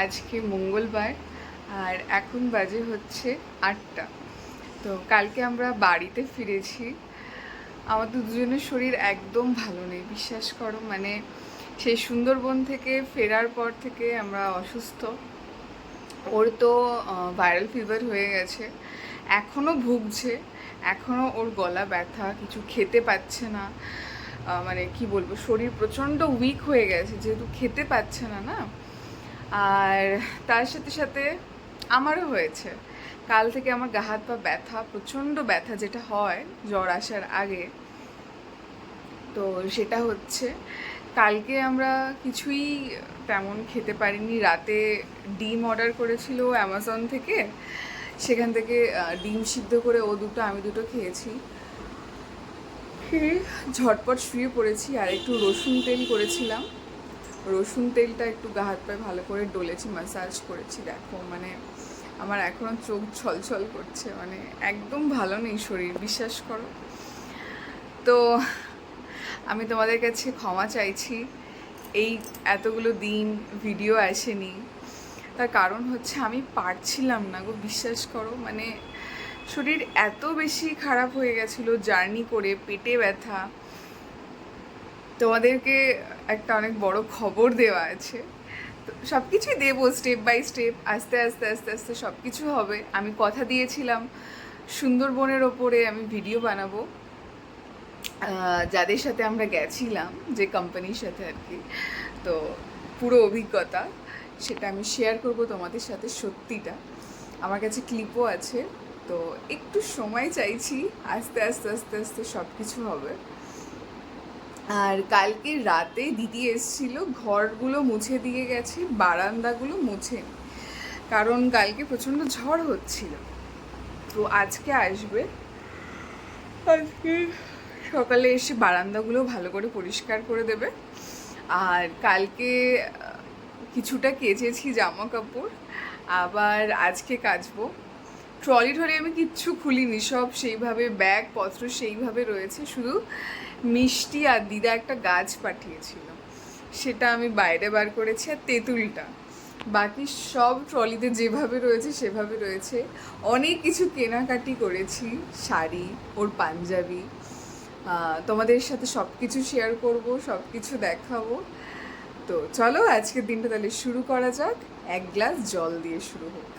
আজকে মঙ্গলবার আর এখন বাজে হচ্ছে 8টা। তো কালকে আমরা বাড়িতে ফিরেছি। আমাদের দুজনের শরীর একদম ভালো নেই, বিশ্বাস করো। মানে সেই সুন্দরবন থেকে ফেরার পর থেকে আমরা অসুস্থ। ওর তো ভাইরাল ফিভার হয়ে গেছে, এখনও ভুগছে, এখনও ওর গলা ব্যথা, কিছু খেতে পাচ্ছে না। মানে কি বলবো, শরীর প্রচণ্ড উইক হয়ে গেছে যেহেতু খেতে পাচ্ছে না না। আর তার সাথে সাথে আমারও হয়েছে। কাল থেকে আমার গা হাত পা ব্যথা, প্রচণ্ড ব্যথা, যেটা হয় জ্বর আসার আগে। তো সেটা হচ্ছে, কালকে আমরা কিছুই তেমন খেতে পারিনি। রাতে ডিম অর্ডার করেছিল অ্যামাজন থেকে, সেখান থেকে ডিম সিদ্ধ করে ও দুটো আমি দুটো খেয়েছি। খেয়ে ঝটপট শুয়ে পড়েছি। আর একটু রসুন তেল করেছিলাম, রসুন তেলটা একটু গা হাত পায়ে ভালো করে ডলেছি, ম্যাসাজ করেছি। দেখো মানে আমার এখনও চোখ ছলছল করছে, মানে একদম ভালো নেই শরীর, বিশ্বাস করো। তো আমি তোমাদের কাছে ক্ষমা চাইছি, এই এতগুলো দিন ভিডিও আসেনি। তার কারণ হচ্ছে আমি পারছিলাম না গো, বিশ্বাস করো। মানে শরীর এত বেশি খারাপ হয়ে গেছিলো জার্নি করে, পেটে ব্যথা। তোমাদেরকে একটা অনেক বড় খবর দেওয়া আছে। তো সব কিছুই দেবো স্টেপ বাই স্টেপ, আস্তে আস্তে আস্তে আস্তে সব কিছু হবে। আমি কথা দিয়েছিলাম সুন্দরবনের ওপরে আমি ভিডিও বানাবো, যাদের সাথে আমরা গেছিলাম, যে কোম্পানির সাথে আর কি। তো পুরো অভিজ্ঞতা সেটা আমি শেয়ার করব তোমাদের সাথে, সত্যিটা। আমার কাছে ক্লিপও আছে। তো একটু সময় চাইছি, আস্তে আস্তে আস্তে আস্তে সব কিছু হবে। আর কালকে রাতে দিদি এসেছিল, ঘরগুলো মুছে দিয়ে গেছে, বারান্দাগুলো মুছেনি, কারণ কালকে প্রচণ্ড ঝড় হচ্ছিল। তো আজকে আসবে, আজকে সকালে এসে বারান্দাগুলো ভালো করে পরিষ্কার করে দেবে। আর কালকে কিছুটা কেচেছি জামা কাপড়, আবার আজকে কাচবো। ট্রলি ট্রলি আমি কিচ্ছু খুলিনি, সব সেইভাবে ব্যাগপত্র সেইভাবে রয়েছে। শুধু মিষ্টি আর দিদা একটা গাছ পাঠিয়েছিল, সেটা আমি বাইরে বার করেছি, আর তেঁতুলটা। বাকি সব ট্রলিতে যেভাবে রয়েছে সেভাবে রয়েছে। অনেক কিছু কেনাকাটি করেছি, শাড়ি, ওর পাঞ্জাবি। তোমাদের সাথে সব কিছু শেয়ার করব, সব কিছু দেখাবো। তো চলো আজকের দিনটা তাহলে শুরু করা যাক। এক গ্লাস জল দিয়ে শুরু হোক।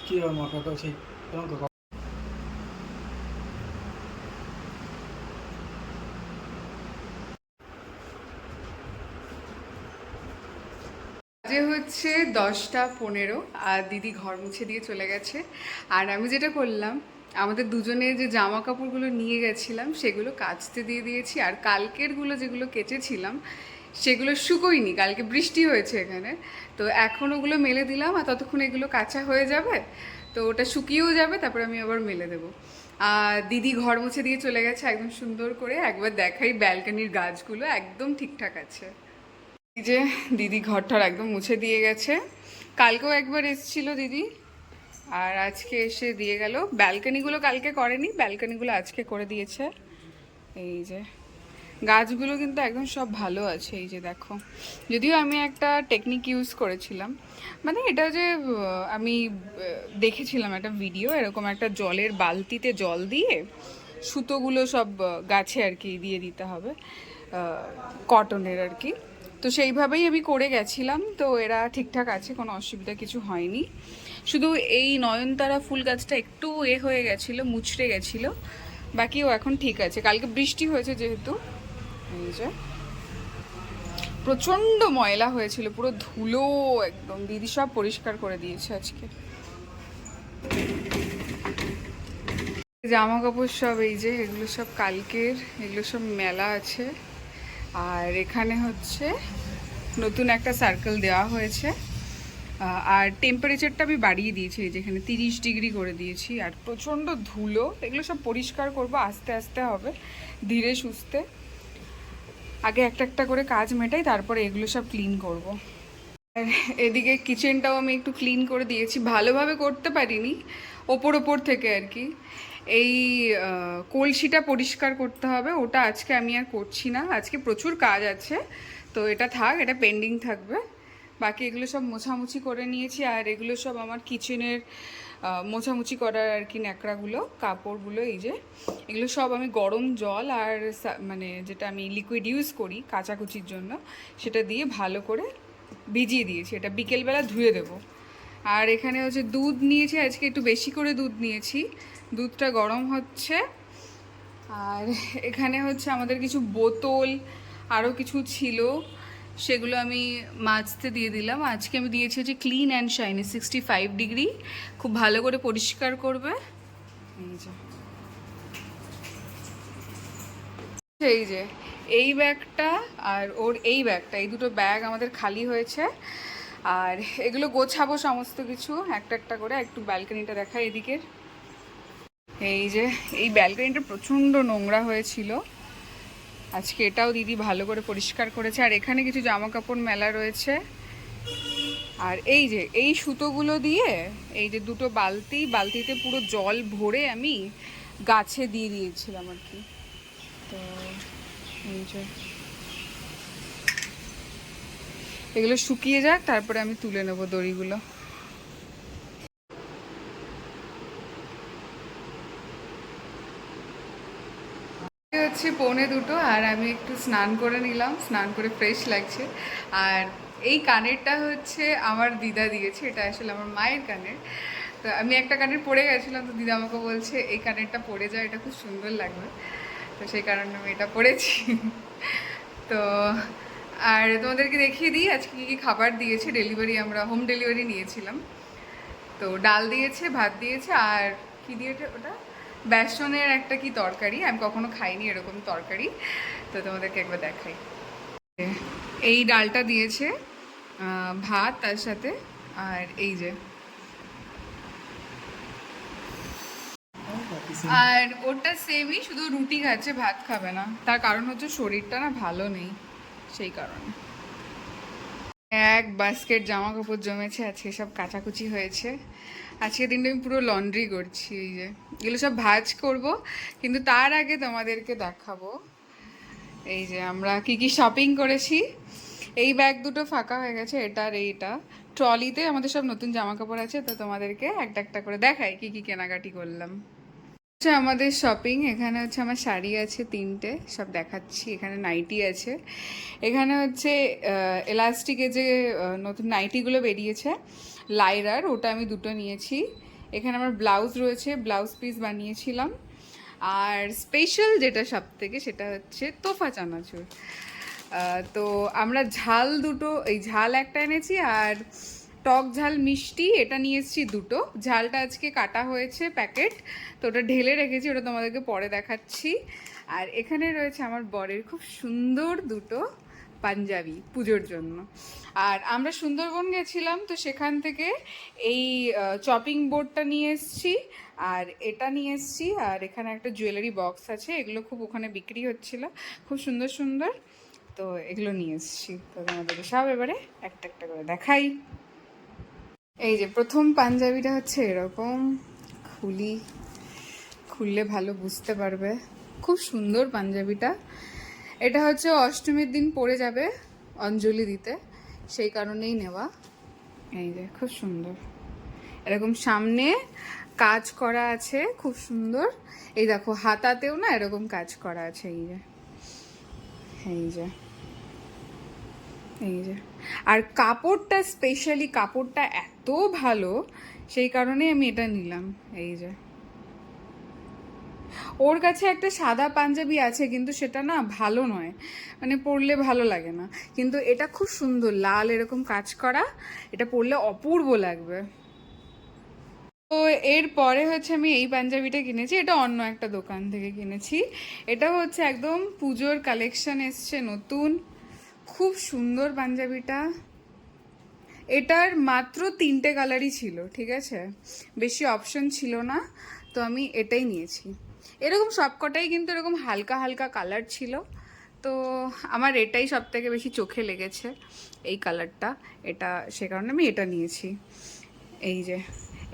কি হয় মাথা তো সেই যে হচ্ছে 10টা 15, আর দিদি ঘর মুছে দিয়ে চলে গেছে। আর আমি যেটা করলাম, আমাদের দুজনে যে জামা কাপড়গুলো নিয়ে গেছিলাম সেগুলো কাচতে দিয়ে দিয়েছি। আর কালকেরগুলো যেগুলো কেচেছিলাম সেগুলো শুকোয়নি, কালকে বৃষ্টি হয়েছে এখানে। তো এখন ওগুলো মেলে দিলাম, আর ততক্ষণ এগুলো কাঁচা হয়ে যাবে, তো ওটা শুকিয়েও যাবে, তারপর আমি আবার মেলে দেবো। আর দিদি ঘর মুছে দিয়ে চলে গেছে একদম সুন্দর করে। একবার দেখাই, ব্যালকনির গাছগুলো একদম ঠিকঠাক আছে। এই যে দিদি ঘরটার একদম মুছে দিয়ে গেছে। কালকেও একবার এসেছিল দিদি, আর আজকে এসে দিয়ে গেল। ব্যালকনিগুলো কালকে করেনি, ব্যালকনিগুলো আজকে করে দিয়েছে। এই যে গাছগুলো কিন্তু একদম সব ভালো আছে, এই যে দেখো। যদিও আমি একটা টেকনিক ইউজ করেছিলাম, মানে এটা যে আমি দেখেছিলাম একটা ভিডিও, এরকম একটা জলের বালতিতে জল দিয়ে সুতোগুলো সব গাছে আর কি দিয়ে দিতে হবে, কটনের আর কি। তো সেইভাবেই আমি করে গেছিলাম, তো এরা ঠিকঠাক আছে, কোনো অসুবিধা কিছু হয়নি। শুধু এই নয়নতারা ফুল গাছটা একটু হয়ে গেছিলো, মুচড়ে গেছিলো, বাকিও এখন ঠিক আছে। কালকে বৃষ্টি হয়েছে যেহেতু, এই যে প্রচণ্ড ময়লা হয়েছিল, পুরো ধুলো একদম। দিদি সব পরিষ্কার করে দিয়েছে আজকে। জামা কাপড় সব এই যে, এগুলো সব কালকের, এগুলো সব মেলা আছে। আর এখানে হচ্ছে নতুন একটা সার্কেল দেওয়া হয়েছে। আর টেম্পারেচারটা আমি বাড়িয়ে দিয়েছি, যেখানে 30 ডিগ্রি করে দিয়েছি। আর প্রচণ্ড ধুলো, এগুলো সব পরিষ্কার করব, আস্তে আস্তে হবে, ধীরে সুস্থে। আগে একটা একটা করে কাজ মেটাই, তারপরে এগুলো সব ক্লিন করব। আর এদিকে কিচেনটাও আমি একটু ক্লিন করে দিয়েছি, ভালোভাবে করতে পারিনি, ওপর ওপর থেকে আর কি। এই কলসিটা পরিষ্কার করতে হবে, ওটা আজকে আমি আর করছি না, আজকে প্রচুর কাজ আছে। তো তো এটা থাক, এটা পেন্ডিং থাকবে। বাকি এগুলো সব মোছামুছি করে নিয়েছি, আর এগুলো সব আমার কিচেনের মোছামুছি করার আর কি ন্যাকড়াগুলো, কাপড়গুলো। এই যে এগুলো সব আমি গরম জল আর মানে যেটা আমি লিকুইড ইউজ করি কাচাকুচির জন্য, সেটা দিয়ে ভালো করে ভিজিয়ে দিয়েছি। এটা বিকেলবেলা ধুয়ে দেবো। আর এখানে হচ্ছে দুধ নিয়েছি, আজকে একটু বেশি করে দুধ নিয়েছি, দুধটা গরম হচ্ছে। আর এখানে হচ্ছে আমাদের কিছু বোতল আরও কিছু ছিল, সেগুলো আমি মাজতে দিয়ে দিলাম। আজকে আমি দিয়েছি হচ্ছে ক্লিন অ্যান্ড শাইনি 65 ডিগ্রি, খুব ভালো করে পরিষ্কার করবে। এই যে এই ব্যাগটা আর ওর এই ব্যাগটা, এই দুটো ব্যাগ আমাদের খালি হয়েছে। আর এগুলো গোছাবো সমস্ত কিছু একটা একটা করে। একটু ব্যালকনিটা দেখাই এদিকের। এই যে এই ব্যালকনিটা প্রচণ্ড নোংরা হয়েছিল, আজকে এটাও দিদি ভালো করে পরিষ্কার করেছে। আর এখানে কিছু জামা কাপড় মেলা রয়েছে। আর এই যে এই সুতোগুলো দিয়ে এই যে দুটো বালতিতে পুরো জল ভরে আমি গাছে দিয়ে দিয়েছিলাম আর কি। তো এই যে এগুলো শুকিয়ে যাক, তারপরে আমি তুলে নেবো দড়িগুলো। হচ্ছে 1:45, আর আমি একটু স্নান করে নিলাম, স্নান করে ফ্রেশ লাগছে। আর এই কানেরটা হচ্ছে আমার দিদা দিয়েছে, এটা আসলে আমার মায়ের কানের। তো আমি একটা কানের পরে গেছিলাম, তো দিদা আমাকে বলছে এই কানেরটা পরে যায়, এটা খুব সুন্দর লাগবে। তো সেই কারণে আমি এটা পরেছি। তো আর তোমাদেরকে দেখিয়ে দিই আজকে কী কী খাবার দিয়েছে। ডেলিভারি, আমরা হোম ডেলিভারি নিয়েছিলাম। তো ডাল দিয়েছে, ভাত দিয়েছে, আর কি দিয়েছে ওটা, বেসনের একটা কি তরকারি, আমি কখনো খাইনি এরকম তরকারি। তো তোমাদেরকে একবার দেখাই। এই ডালটা দিয়েছে, ভাত তার সাথে, আর এই যে, আর ওটা সেমই, শুধু রুটি খাচ্ছে, ভাত খাবে না। তার কারণ হচ্ছে শরীরটা না ভালো নেই, সেই কারণে। এক বাস্কেট জামা কাপড় জমেছে, আজকে সব কাচাকুচি হয়েছে। আজকে দিনটা আমি পুরো লন্ড্রি করছি। এই যে এগুলো সব ভাঁজ করব, কিন্তু তার আগে তোমাদেরকে দেখাবো এই যে আমরা কি কি শপিং করেছি। এই ব্যাগ দুটো ফাঁকা হয়ে গেছে, এটা আর এইটা। ট্রলিতে আমাদের সব নতুন জামা কাপড় আছে, তো তোমাদেরকে একটা একটা করে দেখাই কি কি কেনাকাটি করলাম। হচ্ছে আমাদের শপিং। এখানে হচ্ছে আমার শাড়ি আছে 3টে, সব দেখাচ্ছি। এখানে নাইটি আছে। এখানে হচ্ছে এলাস্টিকে যে নতুন নাইটিগুলো বেরিয়েছে লাইরার, ওটা আমি 2টো নিয়েছি। এখানে আমার ব্লাউজ রয়েছে, ব্লাউজ পিস বানিয়েছিলাম। আর স্পেশাল যেটা সব থেকে, সেটা হচ্ছে তোফা চানাচুর। তো আমরা ঝাল দুটো, এই ঝাল একটা এনেছি, আর টক ঝাল মিষ্টি এটা নিয়ে এসেছি 2টো। ঝালটা আজকে কাটা হয়েছে প্যাকেট, তো ওটা ঢেলে রেখেছি, ওটা তোমাদেরকে পরে দেখাচ্ছি। আর এখানে রয়েছে আমার বরের খুব সুন্দর 2টো পাঞ্জাবি পুজোর জন্য। আর আমরা সুন্দরবন গেছিলাম, তো সেখান থেকে এই চপিং বোর্ডটা নিয়ে এসেছি, আর এটা নিয়ে এসেছি। আর এখানে একটা জুয়েলারি বক্স আছে, এগুলো খুব ওখানে বিক্রি হচ্ছিল, খুব সুন্দর সুন্দর। তো এগুলো নিয়ে এসেছি, তো তোমাদেরকে সব এবারে একটা একটা করে দেখাই। এই যে প্রথম পাঞ্জাবিটা হচ্ছে এরকম, খুললে ভালো বুঝতে পারবে। খুব সুন্দর পাঞ্জাবিটা। এটা হচ্ছে অষ্টমীর দিন পরে যাবে অঞ্জলি দিতে, সেই কারণেই নেওয়া। এই যে খুব সুন্দর, এরকম সামনে কাজ করা আছে, খুব সুন্দর। এই দেখো হাতাতেও না এরকম কাজ করা আছে। এই যে এই যে এই যে, আর কাপড়টা স্পেশালি, কাপড়টা এত ভালো, সেই কারণে আমি এটা নিলাম। এই যে ওর কাছে একটা সাদা পাঞ্জাবি আছে, কিন্তু সেটা না ভালো নয়, মানে পরলে ভালো লাগে না। কিন্তু এটা খুব সুন্দর, লাল এরকম কাজ করা, এটা পরলে অপূর্ব লাগবে। তো এরপরে হচ্ছে আমি এই পাঞ্জাবিটা কিনেছি, এটা অন্য একটা দোকান থেকে কিনেছি। এটা হচ্ছে একদম পুজোর কালেকশন এসছে নতুন, খুব সুন্দর পাঞ্জাবিটা। এটার মাত্র 3টে কালারই ছিল, ঠিক আছে, বেশি অপশন ছিল না, তো আমি এটাই নিয়েছি। এরকম সবকটাই কিন্তু এরকম হালকা হালকা কালার ছিল, তো আমার এটাই সব থেকে বেশি চোখে লেগেছে, এই কালারটা, এটা, সে কারণে আমি এটা নিয়েছি। এই যে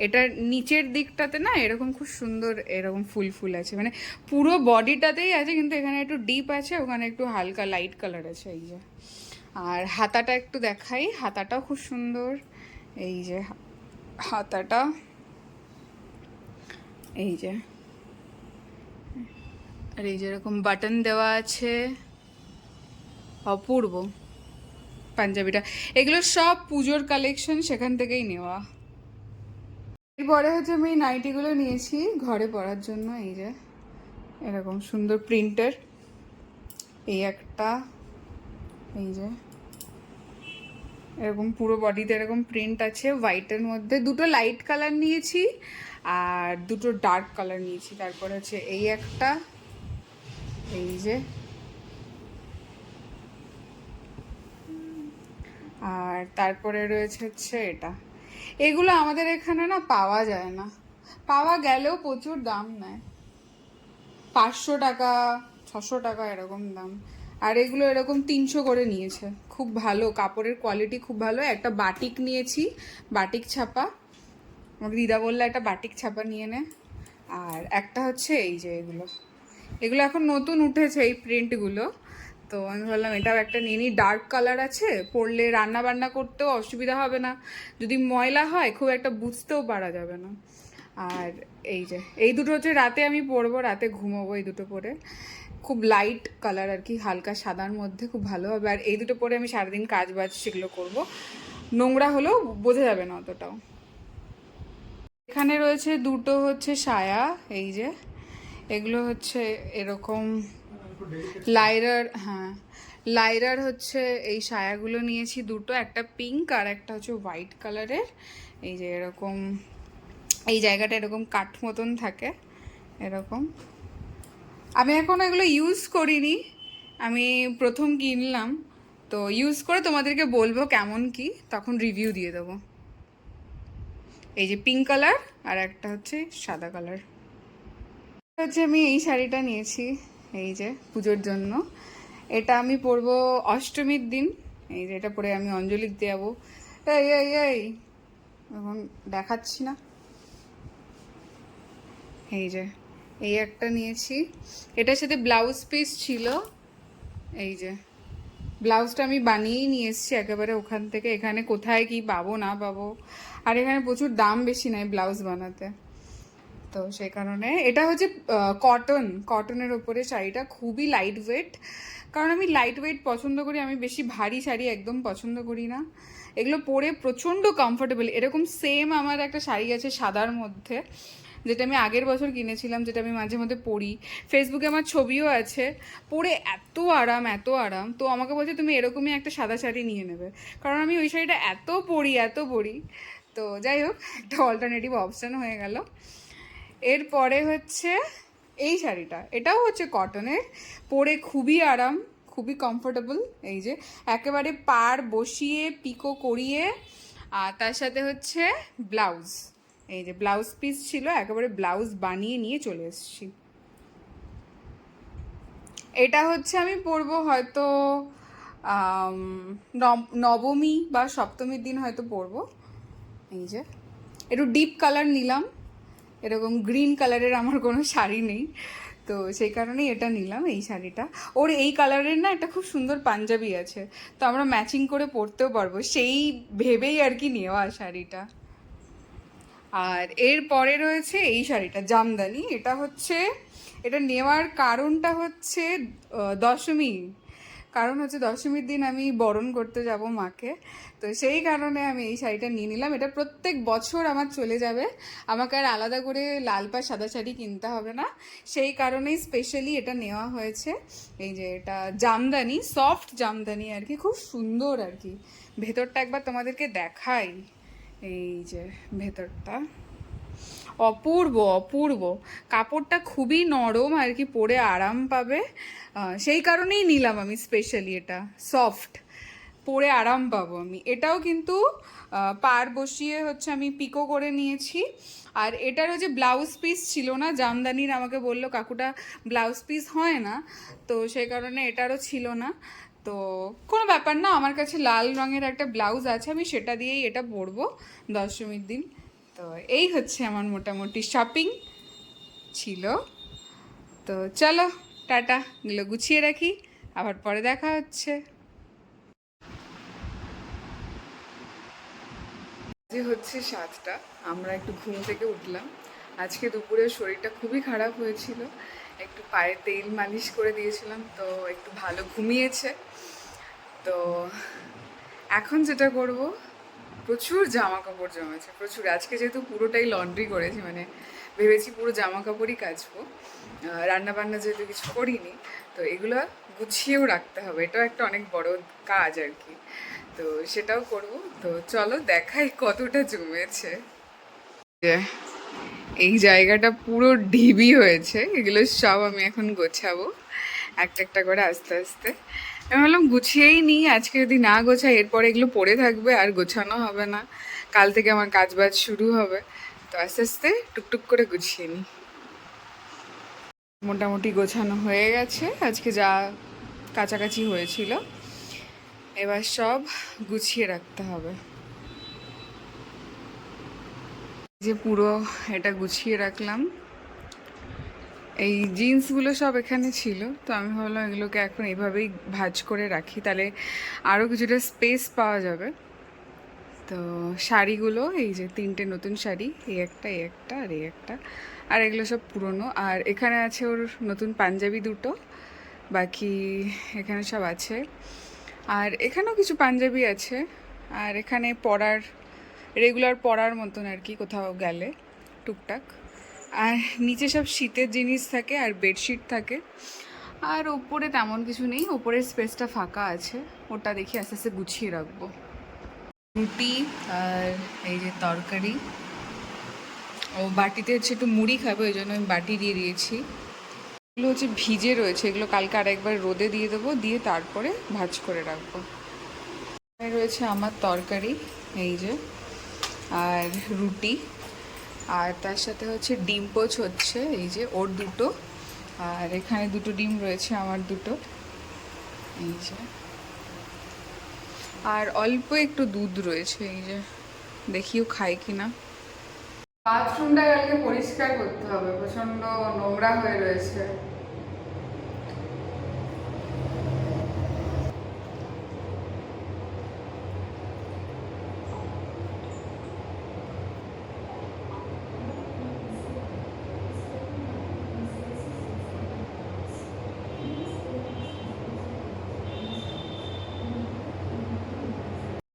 এটার নিচের দিকটাতে না এরকম খুব সুন্দর এরকম ফুল ফুল আছে, মানে পুরো বডিটাতেই আছে, কিন্তু এখানে একটু ডিপ আছে, ওখানে একটু হালকা লাইট কালার আছে। এই যে, আর হাতাটা একটু দেখাই, হাতাটাও খুব সুন্দর। এই যে হাতাটা, এই যে, আর এই যে এরকম বাটন দেওয়া আছে, অপূর্ব পাঞ্জাবিটা। এগুলো সব পুজোর কালেকশন, সেখান থেকেই নেওয়া। এরপরে হচ্ছে আমি নাইটিগুলো নিয়েছি ঘরে পরার জন্য। এই যে এরকম সুন্দর প্রিন্টের, এই একটা, এই যে এরকম পুরো বডিতে এরকম প্রিন্ট আছে হোয়াইটের মধ্যে। দুটো লাইট কালার নিয়েছি আর দুটো ডার্ক কালার নিয়েছি। তারপর হচ্ছে এই একটা, এই যে, আর তারপরে রয়েছে হচ্ছে এটা। এগুলো আমাদের এখানে না পাওয়া যায় না, পাওয়া গেলেও প্রচুর দাম নেয়, 500 টাকা 600 টাকা এরকম দাম। আর এগুলো এরকম 300 করে নিয়েছে। খুব ভালো, কাপড়ের কোয়ালিটি খুব ভালো। একটা বাটিক নিয়েছি, বাটিক ছাপা। আমাকে দিদা বললো একটা বাটিক ছাপা নিয়ে নে। আর একটা হচ্ছে এই যে এগুলো, এগুলো এখন নতুন উঠেছে এই প্রিন্টগুলো, তো আমি ভাবলাম এটাও একটা নিয়ে নিই। ডার্ক কালার আছে, পরলে রান্না বান্না করতেও অসুবিধা হবে না, যদি ময়লা হয় খুব একটা বুঝতেও পারা যাবে না। আর এই যে এই দুটো হচ্ছে রাতে আমি পরবো, রাতে ঘুমোবো এই দুটো পরে। খুব লাইট কালার আর কি, হালকা সাদার মধ্যে, খুব ভালো হবে। আর এই দুটো পরে আমি সারাদিন কাজ বাজ সেগুলো করবো, নোংরা হলেও বোঝা যাবে না অতটাও। এখানে রয়েছে দুটো হচ্ছে সায়া, এই যে এগুলো হচ্ছে এরকম লাইরার, হ্যাঁ লাইরার হচ্ছে এই সায়াগুলো নিয়েছি দুটো, একটা পিঙ্ক আর একটা হচ্ছে হোয়াইট কালারের। এই যে এরকম, এই জায়গাটা এরকম কাঠ মতন থাকে এরকম। আমি এখনো এগুলো ইউজ করিনি, আমি প্রথম কিনলাম, তো ইউজ করে তোমাদেরকে বলবো কেমন কি, তখন রিভিউ দিয়ে দেবো। এই যে পিঙ্ক কালার আর একটা হচ্ছে সাদা কালার। হচ্ছে আমি এই শাড়িটা নিয়েছি এই যে পুজোর জন্য। এটা আমি পরবো অষ্টমীর দিন। এই যে এটা পরে আমি অঞ্জলি দিতে যাবো। এই এই এই এখন দেখাচ্ছি না। এই যে এই একটা নিয়েছি, এটার সাথে ব্লাউজ পিস ছিল। এই যে ব্লাউজটা আমি বানিয়েই নিয়ে এসেছি একেবারে ওখান থেকে, এখানে কোথায় কি পাবো না পাবো। আর এখানে প্রচুর দাম বেশি নেয় ব্লাউজ বানাতে, তো সেই কারণে এটা হচ্ছে কটনের ওপরে শাড়িটা, খুবই লাইট ওয়েট। কারণ আমি লাইট ওয়েট পছন্দ করি, আমি বেশি ভারী শাড়ি একদম পছন্দ করি না। এগুলো পরে প্রচণ্ড কমফোর্টেবল। এরকম সেম আমার একটা শাড়ি আছে সাদার মধ্যে, যেটা আমি আগের বছর কিনেছিলাম, যেটা আমি মাঝে মধ্যে পরি। ফেসবুকে আমার ছবিও আছে, পরে এত আরাম এত আরাম। তো আমাকে বলছে তুমি এরকমই একটা সাদা শাড়ি নিয়ে নেবে, কারণ আমি ওই শাড়িটা এত পরি। তো যাই হোক, একটা অল্টারনেটিভ অপশান হয়ে গেল। এরপরে হচ্ছে এই শাড়িটা, এটাও হচ্ছে কটনের, পরে খুবই আরাম, খুবই কমফোর্টেবল। এই যে একেবারে পাড় বসিয়ে পিকো করিয়ে, আর তার সাথে হচ্ছে ব্লাউজ, এই যে ব্লাউজ পিস ছিল, একেবারে ব্লাউজ বানিয়ে নিয়ে চলে এসেছি। এটা হচ্ছে আমি পরবো হয়তো নবমী বা সপ্তমীর দিন হয়তো পরবো। এই যে একটু ডিপ কালার নিলাম, এরকম গ্রিন কালারের আমার কোনো শাড়ি নেই, তো সেই কারণেই এটা নিলাম এই শাড়িটা। ওর এই কালারের না একটা খুব সুন্দর পাঞ্জাবি আছে, তো আমরা ম্যাচিং করে পরতেও পারবো, সেই ভেবেই আর কি নেওয়া শাড়িটা। আর এর পরে রয়েছে এই শাড়িটা জামদানি। এটা নেওয়ার কারণটা হচ্ছে দশমী, কারণ হচ্ছে দশমীর দিন আমি বরণ করতে যাব মাকে, তো সেই কারণে আমি এই শাড়িটা নিয়ে নিলাম। এটা প্রত্যেক বছর আমার চলে যাবে, আমাকে আর আলাদা করে লাল পাড় সাদা শাড়ি কিনতে হবে না, সেই কারণেই স্পেশালি এটা নেওয়া হয়েছে। এই যে এটা জামদানি, সফট জামদানি আর কি, খুব সুন্দর আর কি। ভেতরটা একবার তোমাদেরকে দেখাই, এই যে ভেতরটা অপূর্ব অপূর্ব, কাপড়টা খুবই নরম আর কি, পরে আরাম পাবে, সেই কারণেই নিলাম আমি স্পেশালি। এটা সফট, পরে আরাম পাবো আমি। এটাও কিন্তু পাড় বসিয়ে হচ্ছে আমি পিকো করে নিয়েছি। আর এটার হচ্ছে ব্লাউজ পিস ছিল না জামদানির, আমাকে বললো কাকুটা ব্লাউজ পিস হয় না, তো সেই কারণে এটারও ছিল না। তো কোনো ব্যাপার না, আমার কাছে লাল রঙের একটা ব্লাউজ আছে, আমি সেটা দিয়েই এটা পরবো দশমীর দিন। তো এই হচ্ছে আমার মোটামুটি শপিং ছিল। তো চলো টাটা, এগুলো গুছিয়ে রাখি, আবার পরে দেখা হচ্ছে। যে হচ্ছে 7টা, আমরা একটু ঘুম থেকে উঠলাম। আজকে দুপুরে শরীরটা খুবই খারাপ হয়েছিল, একটু পায়ে তেল মালিশ করে দিয়েছিলাম, তো একটু ভালো ঘুমিয়েছে। তো এখন যেটা করব, প্রচুর জামা কাপড় জমেছে, প্রচুর। আজকে যেহেতু পুরোটাই লন্ড্রি করেছি, মানে ভেবেছি পুরো জামা কাপড়ই কাচবো, রান্না বান্না যেহেতু কিছু করিনি, তো এগুলো গুছিয়েও রাখতে হবে, এটাও একটা অনেক বড় কাজ আর কি। তো সেটাও করব। তো চলো দেখাই কতটা জমেছে। এই জায়গাটা পুরো ঢিবি হয়েছে, এগুলো সব আমি এখন গোছাবো একটা একটা করে আস্তে আস্তে। আমি ভাবলাম গুছিয়েই নিই, আজকে যদি না গোছাই এরপরে এগুলো পড়ে থাকবে আর গোছানো হবে না, কাল থেকে আমার কাজ বাজ শুরু হবে। তো আস্তে আস্তে টুকটুক করে গুছিয়ে নিই। মোটামুটি গোছানো হয়ে গেছে আজকে যা কাছাকাছি হয়েছিল, এবার সব গুছিয়ে রাখতে হবে। যে পুরো এটা গুছিয়ে রাখলাম। এই জিন্সগুলো সব এখানে ছিল, তো আমি ভাবলাম এগুলোকে এখন এইভাবেই ভাঁজ করে রাখি, তাহলে আরও কিছুটা স্পেস পাওয়া যাবে। তো শাড়িগুলো এই যে 3টে নতুন শাড়ি, এই একটা, এই একটা, আর এই একটা, আর এগুলো সব পুরনো। আর এখানে আছে ওর নতুন পাঞ্জাবি দুটো, বাকি এখানে সব আছে। আর এখানেও কিছু পাঞ্জাবি আছে, আর এখানে পরার, রেগুলার পরার মতন আর কি, কোথাও গেলে টুকটাক। আর নিচে সব শীতের জিনিস থাকে আর বেডশিট থাকে। আর ওপরে তেমন কিছু নেই, ওপরের স্পেসটা ফাঁকা আছে, ওটা দেখি আস্তে আস্তে গুছিয়ে রাখবো। রুটি আর এই যে তরকারি, ও বাটিতে হচ্ছে একটু মুড়ি খাবে, ওই জন্য আমি বাটি দিয়ে দিয়েছি। এগুলো হচ্ছে ভিজে রয়েছে, এগুলো কালকে আরেকবার রোদে দিয়ে দেবো, দিয়ে তারপরে ভাজ করে রাখবো। রয়েছে আমার তরকারি, এই যে, আর রুটি, আর তার সাথে হচ্ছে ডিম পোচ হচ্ছে, এই যে ওর দুটো, আর এখানে দুটো ডিম রয়েছে, আমার দুটো, এই যে, আর অল্প একটু দুধ রয়েছে, এই যে, দেখিও খাই কিনা। বাথরুমটা কালকে পরিষ্কার করতে হবে, প্রচন্ড নোংরা হয়ে রয়েছে।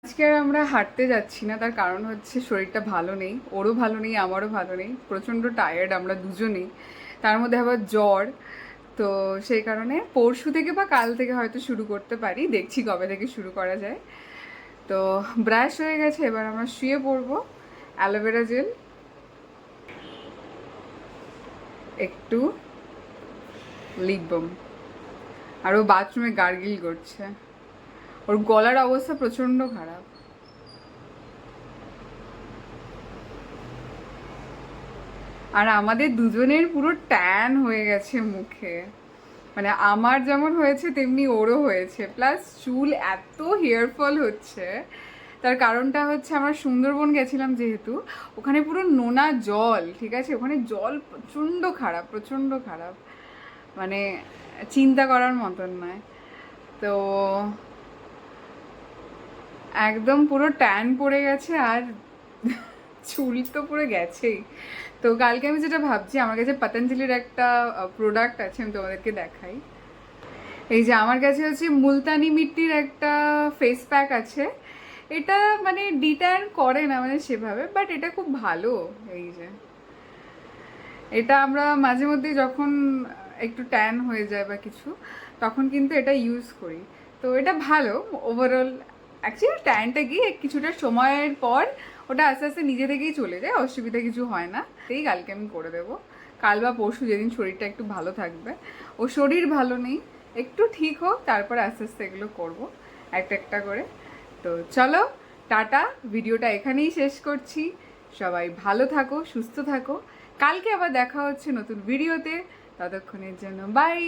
আজকে আর আমরা হাঁটতে যাচ্ছি না, তার কারণ হচ্ছে শরীরটা ভালো নেই, ওরও ভালো নেই, আমারও ভালো নেই, প্রচণ্ড টায়ার্ড আমরা দুজনেই, তার মধ্যে আবার জ্বর। তো সেই কারণে পরশু থেকে বা কাল থেকে হয়তো শুরু করতে পারি, দেখছি কবে থেকে শুরু করা যায়। তো ব্রাশ হয়ে গেছে, এবার আমরা শুয়ে পড়বো। অ্যালোভেরা জেল, একটু লিপ বাম, আর ও বাথরুমে গার্গিল করছে, ওর গলার অবস্থা প্রচণ্ড খারাপ। আর আমাদের দুজনের পুরো ট্যান হয়ে গেছে মুখে, মানে আমার যেমন হয়েছে তেমনি ওরও হয়েছে, প্লাস চুল এত হেয়ার ফল হচ্ছে। তার কারণটা হচ্ছে আমরা সুন্দরবন গেছিলাম যেহেতু, ওখানে পুরো নোনা জল, ঠিক আছে, ওখানে জল প্রচণ্ড খারাপ, প্রচণ্ড খারাপ, মানে চিন্তা করার মতন নয়। তো একদম পুরো ট্যান পড়ে গেছে, আর চুল তো পুরো গেছেই। তো কালকে আমি যেটা ভাবছি, আমার কাছে পতঞ্জলির একটা প্রোডাক্ট আছে, আমি তোমাদেরকে দেখাই। এই যে আমার কাছে হচ্ছে মুলতানি মিট্টির একটা ফেস প্যাক আছে, এটা মানে ডিট্যান করে না মানে সেভাবে, বাট এটা খুব ভালো। এই যে এটা আমরা মাঝে মধ্যে যখন একটু ট্যান হয়ে যায় বা কিছু, তখন কিন্তু এটা ইউজ করি। তো এটা ভালো ওভারঅল। অ্যাকচুয়ালি ট্যানটা গিয়ে কিছুটা সময়ের পর ওটা আস্তে আস্তে নিজে থেকেই চলে যায়, অসুবিধা কিছু হয় না। এই কালকে আমি করে দেবো, কাল বা পরশু, যেদিন শরীরটা একটু ভালো থাকবে। ও শরীর ভালো নেই, একটু ঠিক হোক, তারপরে আস্তে আস্তে এগুলো করবো একটা একটা করে। তো চলো, টাটা, ভিডিওটা এখানেই শেষ করছি। সবাই ভালো থাকো, সুস্থ থাকো, কালকে আবার দেখা হচ্ছে নতুন ভিডিওতে, ততক্ষণের জন্য বাই।